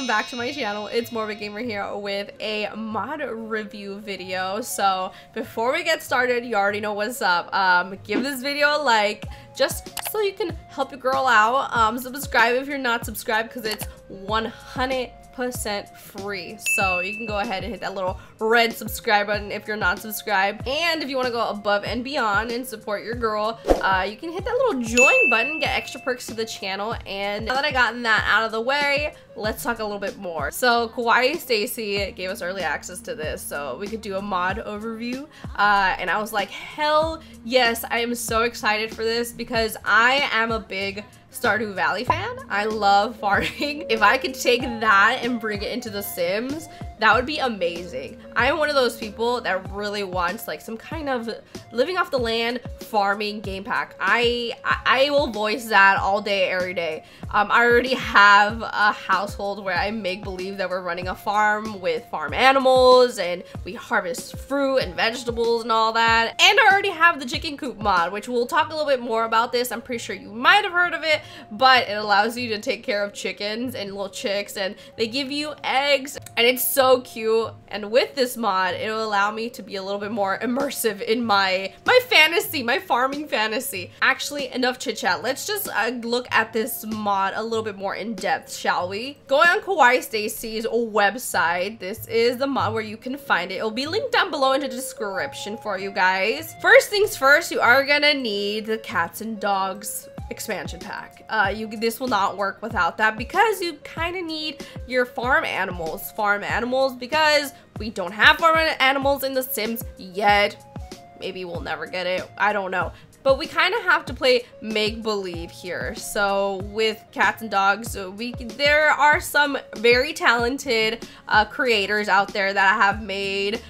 welcome back to my channel. It's Morbid Gamer here with a mod review video. So before we get started, you already know what's up. Give this video a like just so you can help your girl out. Subscribe if you're not subscribed because it's 100% free. So you can go ahead and hit that little red subscribe button if you're not subscribed. And if you want to go above and beyond and support your girl, you can hit that little join button, get extra perks to the channel. And now that I gotten that out of the way, let's talk a little bit more. So Kawaii Stacy gave us early access to this so we could do a mod overview. And I was like, hell yes, I am so excited for this because I am a big Stardew Valley fan. I love farming. If I could take that and bring it into The Sims, that would be amazing. I am one of those people that really wants like some kind of living off the land farming game pack. I will voice that all day, every day. I already have a household where I make believe that we're running a farm with farm animals and we harvest fruit and vegetables and all that. And I already have the chicken coop mod, which we'll talk a little bit more about this. I'm pretty sure you might have heard of it, but it allows you to take care of chickens and little chicks, and they give you eggs, and it's so cute. And with this mod, it'll allow me to be a little bit more immersive in my fantasy, my farming fantasy. Actually, enough chit chat. Let's just look at this mod a little bit more in depth, shall we? Going on Kawaii Stacy's website, this is the mod where you can find it. It'll be linked down below in the description for you guys. First things first, you are gonna need the cats and dogs expansion pack. This will not work without that because you kind of need your farm animals because we don't have farm animals in The Sims yet. Maybe we'll never get it, I don't know, but we kind of have to play make-believe here. So with cats and dogs, there are some very talented creators out there that have made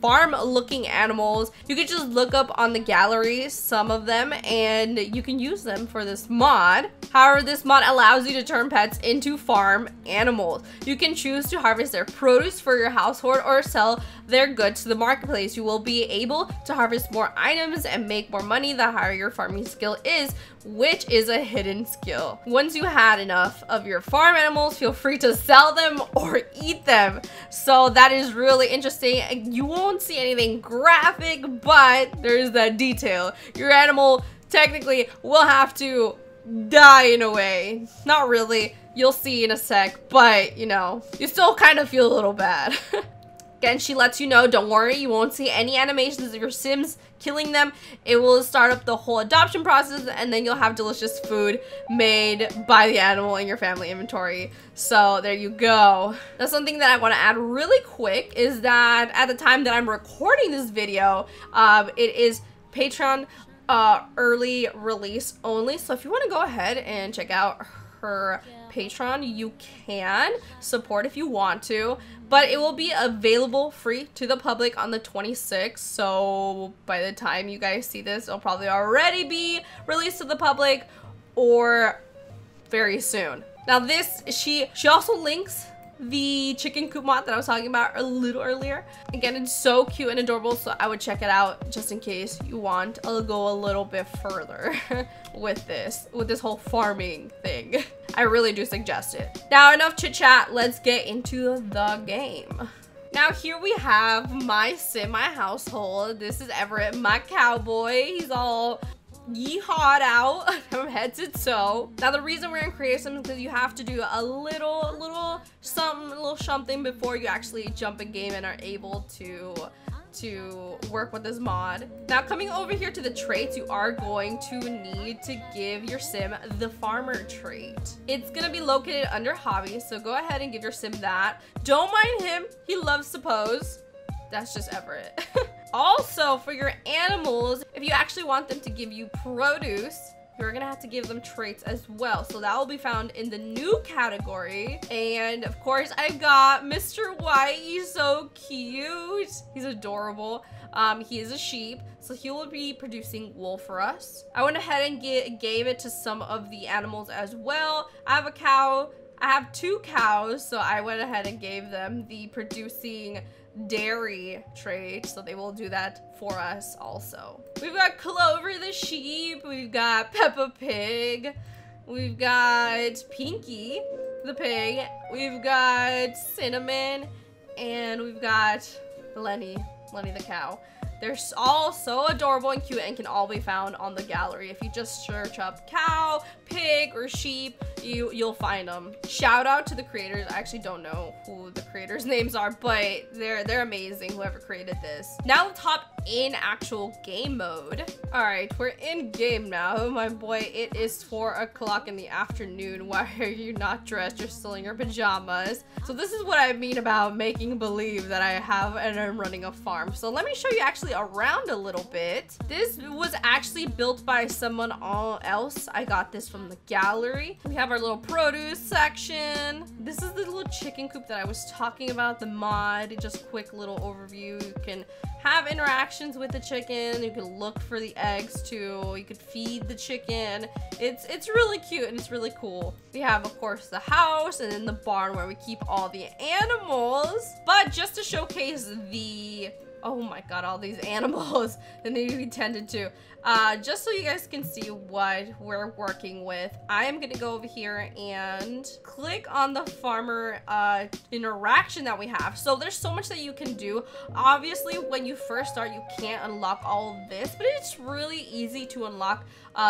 farm looking animals. You could just look up on the gallery some of them and you can use them for this mod. However, this mod allows you to turn pets into farm animals. You can choose to harvest their produce for your household or sell their goods to the marketplace. You will be able to harvest more items and make more money the higher your farming skill is, which is a hidden skill. Once you had enough of your farm animals, feel free to sell them or eat them. So that is really interesting. You won't see anything graphic, but there is that detail. Your animal technically will have to die in a way. Not really, you'll see in a sec, but you know, you still kind of feel a little bad. Again, she lets you know, don't worry, you won't see any animations of your Sims killing them. It will start up the whole adoption process, and then you'll have delicious food made by the animal in your family inventory. So there you go. Now, something that I want to add really quick is that at the time that I'm recording this video, it is Patreon early release only. So if you want to go ahead and check out her Patreon, you can support if you want to, but it will be available free to the public on the 26th. So by the time you guys see this, it'll probably already be released to the public or very soon. Now this, she also links the chicken coop mod that I was talking about a little earlier. Again, it's so cute and adorable, so I would check it out just in case you want. I'll go a little bit further with this whole farming thing. I really do suggest it. Now, enough chit chat, let's get into the game. Now here we have my sim, my household. This is Everett, my cowboy. He's all yeehawed out from head to toe. Now the reason we're gonna create something is because you have to do a little something before you actually jump in game and are able to work with this mod. Now coming over here to the traits, you are going to need to give your sim the farmer trait. It's gonna be located under hobby, so go ahead and give your sim that. Don't mind him, he loves to pose. That's just Everett. Also, for your animals, if you actually want them to give you produce, you're gonna have to give them traits as well. So that will be found in the new category. And of course, I've got Mr. White. He's so cute. He's adorable. He is a sheep, so he will be producing wool for us. I went ahead and gave it to some of the animals as well. I have a cow. I have 2 cows, so I went ahead and gave them the producing dairy trait, so they will do that for us also. We've got Clover the sheep, we've got Peppa Pig, we've got Pinky the pig, we've got Cinnamon, and we've got Lenny the cow. They're all so adorable and cute and can all be found on the gallery. If you just search up cow, pig, or sheep, you'll find them. Shout out to the creators. I actually don't know who the creators' names are, but they're amazing, whoever created this. Now let's hop in actual game mode. All right, we're in game now. My boy, it is 4 o'clock in the afternoon. Why are you not dressed? You're still in your pajamas. So this is what I mean about making believe that I have and I'm running a farm. So let me show you actually around a little bit. This was actually built by someone else. I got this from the gallery. We have our little produce section. This is the little chicken coop that I was talking about, the mod. Just quick little overview. You can have interactions with the chicken. You can look for the eggs too. You could feed the chicken. It's really cute and it's really cool. We have, of course, the house and then the barn where we keep all the animals. But just to showcase the, oh my god, all these animals that need to be tended to. Just so you guys can see what we're working with, I am gonna go over here and click on the farmer interaction that we have. So there's so much that you can do. Obviously, when you first start, you can't unlock all of this, but it's really easy to unlock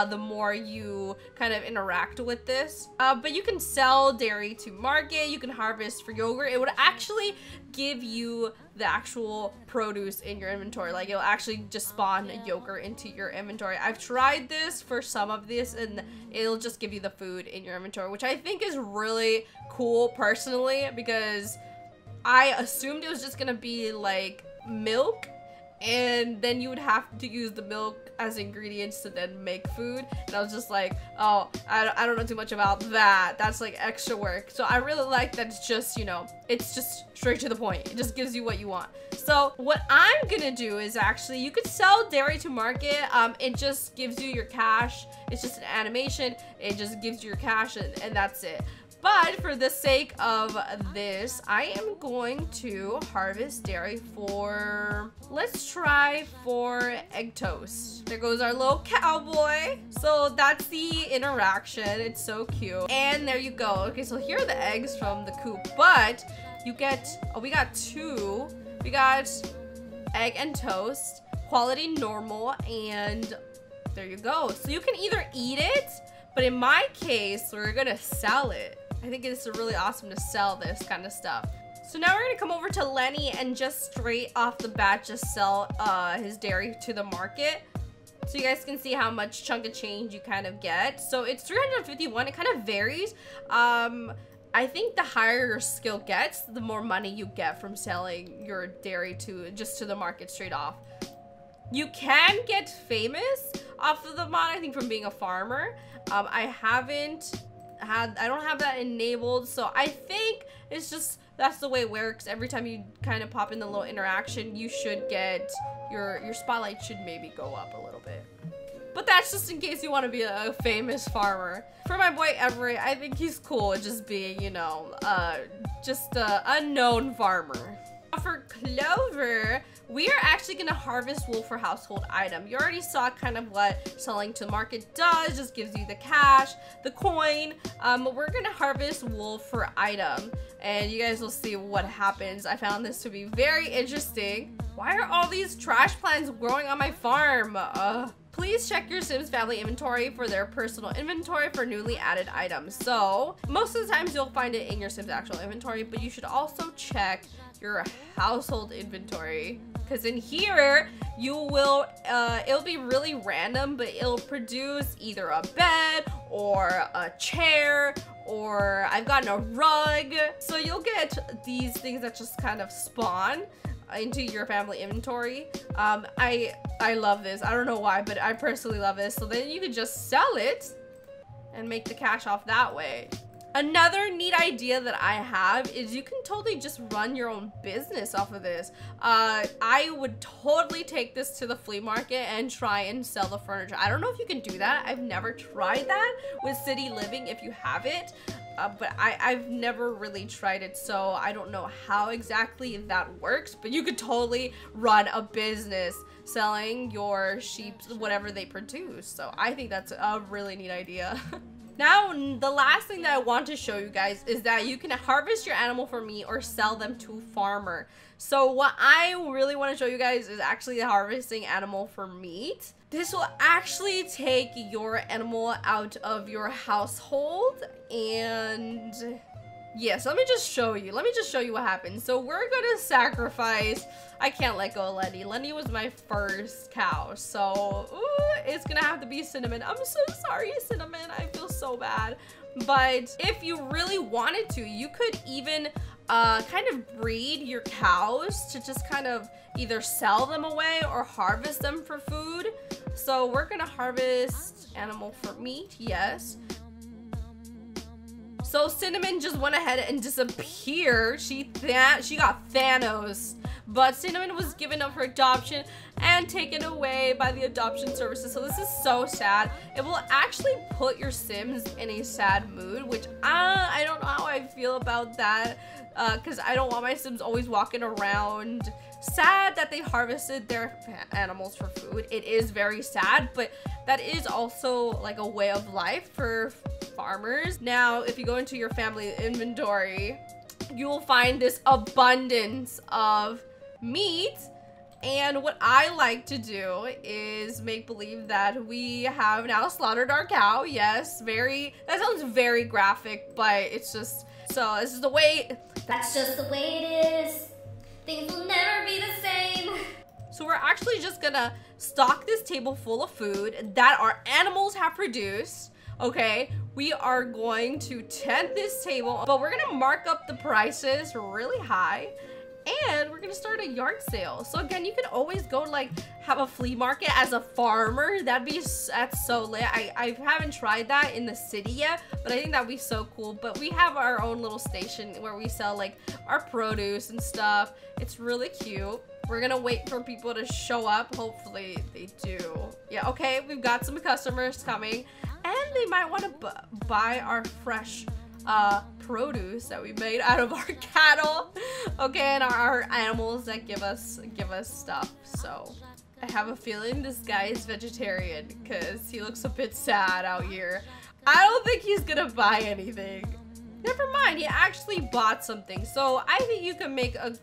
the more you kind of interact with this. But you can sell dairy to market, you can harvest for yogurt. It would actually give you the actual produce in your inventory. Like, it'll actually just spawn yogurt into your inventory. I've tried this for some of this and it'll just give you the food in your inventory, which I think is really cool personally, because I assumed it was just gonna be like milk and then you would have to use the milk as ingredients to then make food, and I was just like, oh, I don't know too much about that. That's like extra work. So I really like that it's just, you know, it's just straight to the point. It just gives you what you want. So what I'm gonna do is actually, you could sell dairy to market. It just gives you your cash. It's just an animation. It just gives you your cash and that's it. But for the sake of this, I am going to harvest dairy for, let's try for egg toast. There goes our little cowboy. So that's the interaction. It's so cute. And there you go. Okay, so here are the eggs from the coop, but you get, oh, we got two. We got egg and toast, quality normal, and there you go. So you can either eat it, but in my case, we're gonna sell it. I think it's really awesome to sell this kind of stuff. So now we're gonna come over to Lenny and just straight off the bat just sell his dairy to the market. So you guys can see how much chunk of change you kind of get. So it's 351, it kind of varies. I think the higher your skill gets, the more money you get from selling your dairy to the market straight off. You can get famous off of the mod, I think, from being a farmer. I don't have that enabled, so I think it's just, that's the way it works. Every time you kind of pop in the little interaction, you should get, your spotlight should maybe go up a little bit. But that's just in case you want to be a famous farmer. For my boy Everett, I think he's cool at just being, you know, just a unknown farmer. For Clover, we are actually gonna harvest wool for household item. You already saw kind of what selling to market does, just gives you the cash, the coin. We're gonna harvest wool for item, and you guys will see what happens. I found this to be very interesting. Why are all these trash plants growing on my farm? Please check your Sims family inventory for their personal inventory for newly added items. So most of the times you'll find it in your Sims actual inventory, but you should also check your household inventory, because in here you will it'll be really random, but it'll produce either a bed or a chair, or I've gotten a rug. So you'll get these things that just kind of spawn into your family inventory. I love this. I don't know why, but I personally love this. So then you can just sell it and make the cash off that way. Another neat idea that I have is you can totally just run your own business off of this. I would totally take this to the flea market and try and sell the furniture. I don't know if you can do that. I've never tried that with City Living if you have it. But I've never really tried it, so I don't know how exactly that works, but you could totally run a business selling your sheep, whatever they produce. So I think that's a really neat idea. Now, the last thing that I want to show you guys is that you can harvest your animal for meat or sell them to a farmer. So what I really want to show you guys is actually harvesting animal for meat. This will actually take your animal out of your household, and yes, let me just show you. Let me just show you what happens. So we're gonna sacrifice. I can't let go of Lenny. Lenny was my first cow, so it's gonna have to be Cinnamon. I'm so sorry, Cinnamon. I feel so bad. But if you really wanted to, you could even kind of breed your cows to just kind of either sell them away or harvest them for food. So we're gonna harvest animal for meat, yes. So Cinnamon just went ahead and disappeared. She got Thanos. But Cinnamon was given up for adoption and taken away by the adoption services. So this is so sad. It will actually put your Sims in a sad mood, which I don't know how I feel about that. Because I don't want my Sims always walking around sad that they harvested their animals for food. It is very sad, but that is also like a way of life for farmers. Now, if you go into your family inventory, you will find this abundance of meat. And what I like to do is make believe that we have now slaughtered our cow. Yes, that sounds very graphic, but it's just, so this is the way. That's just the way it is. Things will never be the same. So we're actually just gonna stock this table full of food that our animals have produced. Okay, we are going to tent this table, but we're gonna mark up the prices really high, and we're gonna start a yard sale. So again, you can always go like have a flea market as a farmer. That's so lit. I haven't tried that in the city yet, but I think that'd be so cool. But we have our own little station where we sell like our produce and stuff. It's really cute. We're gonna wait for people to show up. Hopefully they do. Yeah, okay, we've got some customers coming, and they might want to buy our fresh produce that we made out of our cattle, okay, and our animals that give us stuff. So I have a feeling this guy is vegetarian because he looks a bit sad out here. I don't think he's gonna buy anything. Never mind, he actually bought something. So I think you can make a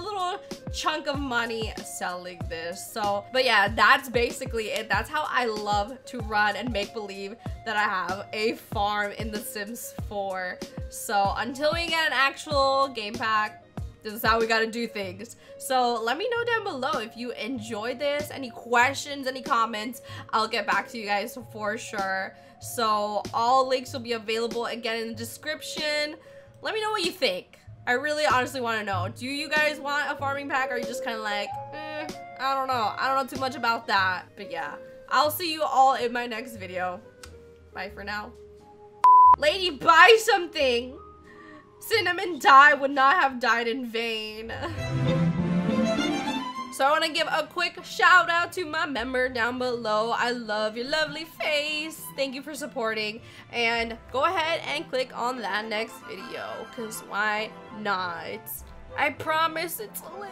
little chunk of money selling this. So, but yeah, that's basically it. That's how I love to run and make believe that I have a farm in The Sims 4. So until we get an actual game pack, this is how we gotta do things. So let me know down below if you enjoyed this, any questions, any comments. I'll get back to you guys for sure. So all links will be available again in the description. Let me know what you think. I really honestly want to know. Do you guys want a farming pack, or are you just kind of like, I don't know. I don't know too much about that. But yeah, I'll see you all in my next video. Bye for now. Lady, buy something. Cinnamon would not have died in vain. So I want to give a quick shout out to my member down below. I love your lovely face. Thank you for supporting. And go ahead and click on that next video, because why not? I promise it's lit.